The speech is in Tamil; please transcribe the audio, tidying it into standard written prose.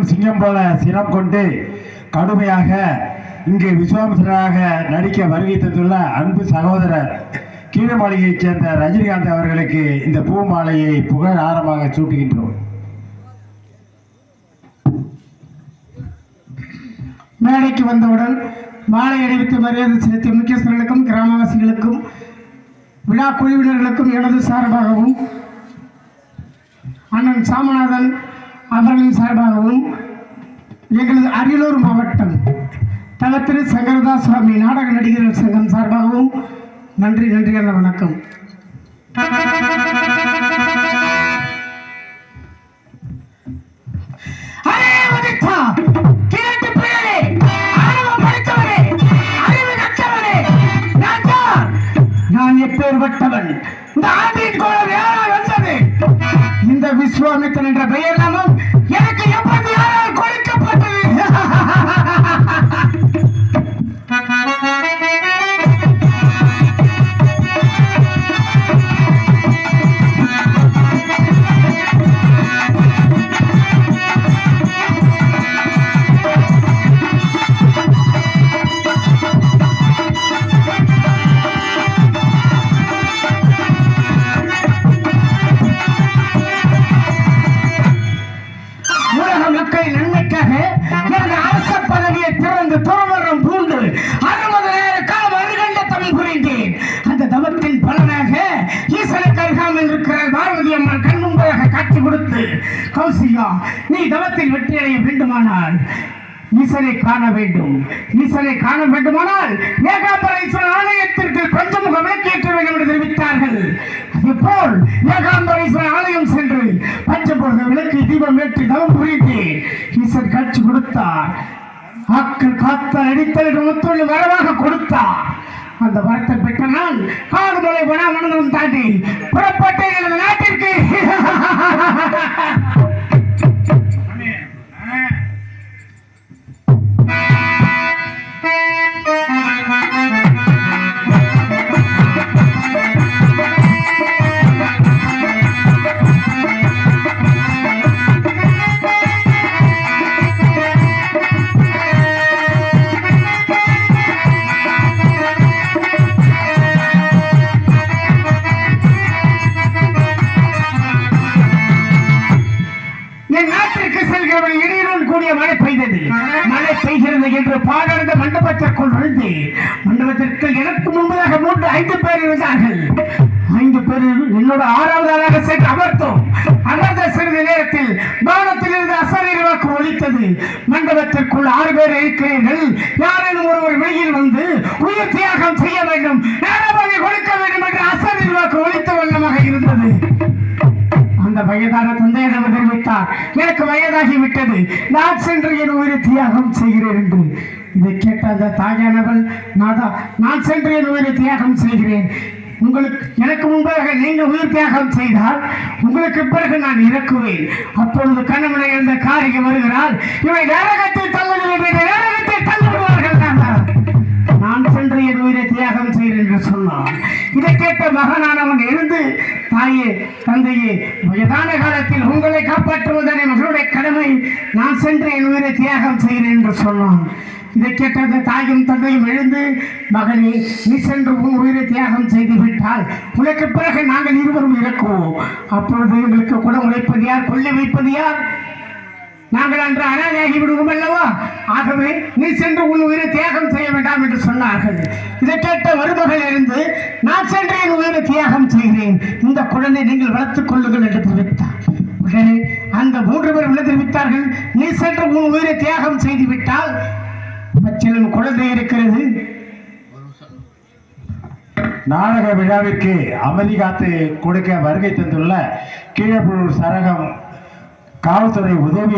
சிங்கம் போல சினம் கொண்டு கடுமையாக இங்கு விஸ்வாமித்திரராக நடிக்க வருகை தந்துள்ள அன்பு சகோதரர் கீழமாளிகையைச் சேர்ந்த ரஜினிகாந்த் அவர்களுக்கு இந்த பூ மாலையை புகழ் ஆரமாக சூட்டுகின்றோம். மேடைக்கு வந்தவுடன் மாலை அணிவித்து மரியாதை செலுத்திய முக்கியஸ்தர்களுக்கும் கிராமவாசிகளுக்கும் விழா குழுவினர்களுக்கும் எனது சார்பாகவும் அண்ணன் சாமநாதன் அவர்களின் சார்பாகவும் எங்களது அரியலூர் மாவட்டம் தலத்திரு சங்கரதாஸ் சுவாமி நாடக நடிகர்கள் சங்கம் சார்பாகவும் நன்றி நன்றி என்ற வணக்கம். நான் எப்பேற்பட்டவன், இந்த ஆண்டின் கோலம் யாரால் வந்தது? இந்த விஸ்வாமித்திரன் என்ற பெயர் நாமம் எனக்கு எப்போது யாரால் கொடுக்கப்பட்டது? நீ தவத்தில் வெற்றி அடைய வேண்டுமானால் ஈசனை காண வேண்டும். ஈசனை காண வேண்டுமானால் ஏகாம்பரேஸ்வரர் ஆலயத்திற்கு பஞ்சமுக விளக்கேற்ற வேண்டும் என்று தெரிவித்தார்கள். அதேபோல் ஏகாம்பரேஸ்வரர் ஆலயம் சென்று பஞ்சமுக விளக்கு தீபம் ஏற்றி தவம் புரிந்து ஈசன் காட்சி கொடுத்தார். ஆக்கள் காத்தால் அடித்தல் முத்தொழி வரவாக கொடுத்தார். அந்த வரத்தை பெற்ற நான் காடுமலை வனமண்டலம் தாண்டி புறப்பட்டேன் எனது நாட்டிற்கு. கூடிய மழை பெய்தது. மழை பெய்கிறது என்று பாடர்ந்த மண்டபத்திற்குள் நுழைந்து மண்டபத்திற்கு எனக்கு முன்பதாக 5 பேர் இருந்தார்கள். 5 பேர் என்னோட 6வது ஆளாக சென்று அமர்த்தோம். அமர்ந்த சிறிது நேரத்தில் வானத்தில் இருந்து அசரீர் வாக்கு ஒலித்தது. மண்டபத்திற்குள் 6 பேர் இருக்கிறீர்கள், யாரேனும் ஒருவர் வெளியில் வந்து உயிர் தியாகம் செய்ய வேண்டும், நேரமாக கொடுக்க வேண்டும் என்று அசரீர் வாக்கு ஒலித்த வண்ணமாக இருந்தது. அந்த வயதான தந்தையிடம் தெரிவித்தார், எனக்கு வயதாகிவிட்டது, நான் சென்று என் உயிரை தியாகம் செய்கிறேன் என்று. இதை கேட்ட அந்த தாயானவள், நாதா, நான் சென்று என் உயிரை தியாகம் செய்கிறேன், எனக்கு முன்பாக நீங்கள் உயிர் தியாகம் செய்தால் உங்களுக்கு பிறகு நான் இறக்குவேன். அப்பொழுது கண்ணமனை எழுந்த காரிகை வருகிறாள், இவை நரகத்தை தள்ளுவிடுவார்கள், நான் சென்று என் உயிரை தியாகம் செய்கிறேன் என்று சொன்னான். இதை கேட்ட மகனானவன் எழுந்து, தாயே, தந்தையே, வயதான காலத்தில் உங்களை காப்பாற்றுவதனை மகளுடைய கடமை, நான் சென்று என் உயிரை தியாகம் செய்கிறேன் என்று சொன்னான். இதை கேட்ட அந்த தாயும் தந்தையும் எழுந்து, மகனே, நீ சென்று உன் உயிரை தியாகம் செய்து விட்டால் உனக்கு பிறகு நாங்கள் இருவரும் இறக்குவோம். அப்பொழுது எங்களுக்கு குடம் உழைப்பது யார், கொள்ளை வைப்பது யார்? நாங்கள் அன்று அனாதையாகி விடுவோம் அல்லவா? ஆகவே நீ சென்று உன் உயிரை தியாகம் செய்ய வேண்டாம் என்று சொன்னார்கள். இதை கேட்ட மருமகள் இருந்து, நான் சென்று என் உயிரை தியாகம் செய்கிறேன், இந்த குழந்தை நீங்கள் வளர்த்துக் கொள்ளுங்கள் என்று தெரிவித்தார். உடனே அந்த 3 பேர் உள்ள தெரிவித்தார்கள், நீ சென்று உன் உயிரை தியாகம் செய்து விட்டால் பச்சிலம் குழந்தை இருக்கிறது. நாடக விழாவிற்கு அமைதி காத்து கொடுக்க வருகை தந்துள்ள கீழப்பூர் சரகம் காவல்துறை உதவி